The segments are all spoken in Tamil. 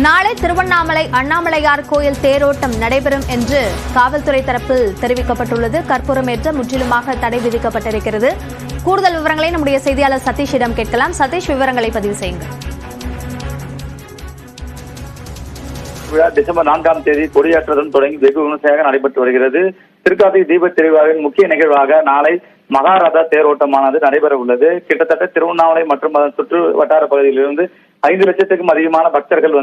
நாளை திருவண்ணாமலை அண்ணாமலையார் கோயில் தேரோட்டம் நடைபெறும் என்று காவல்துறை தரப்பில் தெரிவிக்கப்பட்டுள்ளது. கற்பூரமேற்ற முற்றிலுமாக தடை விதிக்கப்பட்டிருக்கிறது. கூடுதல் விவரங்களை நம்முடைய செய்தியாளர் சதீஷிடம் கேட்கலாம். சதீஷ், விவரங்களை பதிவு செய்யுங்கள். டிசம்பர் 4ஆம் தேதி கொடியேற்றத்துடன் தொடங்கி வெகு விமர்சையாக நடைபெற்று வருகிறது. திருக்கார்த்திகை தீபத் திருவிழாவின் முக்கிய நிகழ்வாக நாளை மகாரத தேரோட்டமானது நடைபெற உள்ளது. கிட்டத்தட்ட திருவண்ணாமலை மற்றும் அதன் சுற்று வட்டார பகுதியிலிருந்து 5 லட்சத்துக்கும் அதிகமான பக்தர்கள்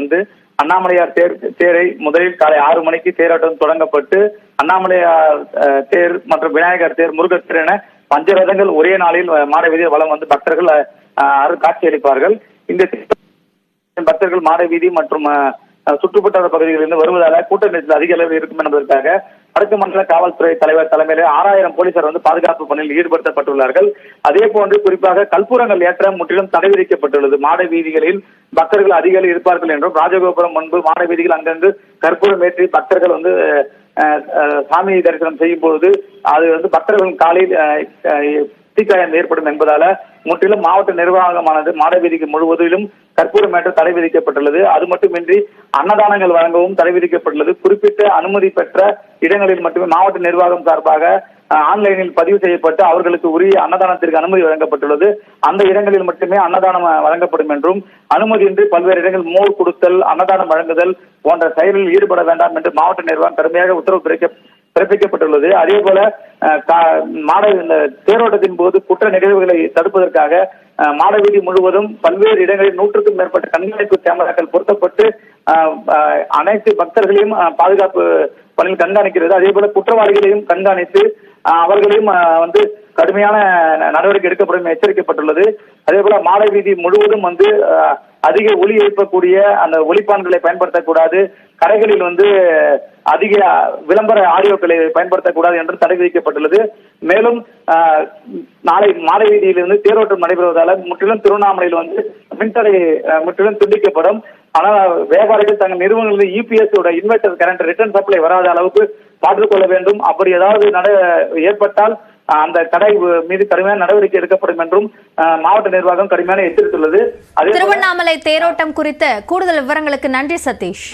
அண்ணாமலையார் தேரை முதலில் காலை 6 மணிக்கு தேரோட்டம் தொடங்கப்பட்டு அண்ணாமலையார் தேர் மற்றும் விநாயகர் தேர், முருகர் தேர் என பஞ்சரதங்கள் ஒரே நாளில் மாடவீதியில் வலம் பக்தர்கள் காட்சியளிப்பார்கள். இந்த பக்தர்கள் மாடவீதி மற்றும் சுற்றுப்பட்டார பகுதிகளிலிருந்து வருவதால கூட்ட நெரிசல் அதிக அளவில் இருக்கும் என்பதற்காக வடக்கு மண்டல காவல்துறை தலைவர் தலைமையிலே 6000 போலீசார் பாதுகாப்பு பணியில் ஈடுபடுத்தப்பட்டுள்ளார்கள். அதே போன்று குறிப்பாக கற்பூரங்கள் ஏற்ற முற்றிலும் தடை விதிக்கப்பட்டுள்ளது. மாட வீதிகளில் பக்தர்கள் அதிக இருப்பார்கள் என்றும் ராஜகோபுரம் முன்பு மாட வீதிகள் அங்கங்கு கற்பூரம் ஏற்றி பக்தர்கள் சாமி தரிசனம் செய்யும் பொழுது அது பக்தர்கள் காலில் தீக்காயம் ஏற்படும் என்பதால முற்றிலும் மாவட்ட நிர்வாகமானது மாடவீதிக்கு முழுவதிலும் கற்பூரமேற்ற தடை விதிக்கப்பட்டுள்ளது. அது மட்டுமின்றி அன்னதானங்கள் வழங்கவும் தடை விதிக்கப்பட்டுள்ளது. குறிப்பிட்ட அனுமதி பெற்ற இடங்களில் மட்டுமே மாவட்ட நிர்வாகம் சார்பாக ஆன்லைனில் பதிவு செய்யப்பட்டு அவர்களுக்கு உரிய அன்னதானத்திற்கு அனுமதி வழங்கப்பட்டுள்ளது. அந்த இடங்களில் மட்டுமே அன்னதானம் வழங்கப்படும் என்றும், அனுமதியின்றி பல்வேறு இடங்களில் மோர் கொடுத்தல், அன்னதானம் வழங்குதல் போன்ற செயலில் ஈடுபட வேண்டாம் என்று மாவட்ட நிர்வாகம் கடுமையாக உத்தரவு பிறப்பிக்கப்பட்டுள்ளது. அதே போல தேரோட்டத்தின் போது குற்ற நிகழ்வுகளை தடுப்பதற்காக மாடவீதி முழுவதும் பல்வேறு இடங்களில் 100க்கும் மேற்பட்ட கண்காணிப்பு கேமராக்கள் பொருத்தப்பட்டு அனைத்து பக்தர்களையும் பாதுகாப்பு பணியில் கண்காணிக்கிறது. அதே போல குற்றவாளிகளையும் கண்காணித்து அவர்களையும் கடுமையான நடவடிக்கை எடுக்கப்படும் எச்சரிக்கப்பட்டுள்ளது. அதே போல மாடவீதி முழுவதும் அதிக ஒலி எழுப்பக்கூடிய அந்த ஒலிப்பான்களை பயன்படுத்தக்கூடாது, கடைகளில் அதிக விளம்பர ஆடியோக்களை பயன்படுத்தக்கூடாது என்று தடை விதிக்கப்பட்டுள்ளது. மேலும் நாளை மாடவீதியிலிருந்து தேரோட்டம் நடைபெறுவதால் முற்றிலும் திருவண்ணாமலையில் மின்தடை முற்றிலும் துண்டிக்கப்படும். ஆனால் வியாபாரிகள் தங்கள் நிறுவனங்களில் EPS inverter current return supply வராத அளவுக்கு பார்த்துக் கொள்ள வேண்டும். அப்படி ஏதாவது ஏற்பட்டால் அந்த கடை மீது கடுமையான நடவடிக்கை எடுக்கப்படும் என்றும் மாவட்ட நிர்வாகம் கடுமையான எச்சரித்துள்ளது. திருவண்ணாமலை தேரோட்டம் குறித்த கூடுதல் விவரங்களுக்கு நன்றி சதீஷ்.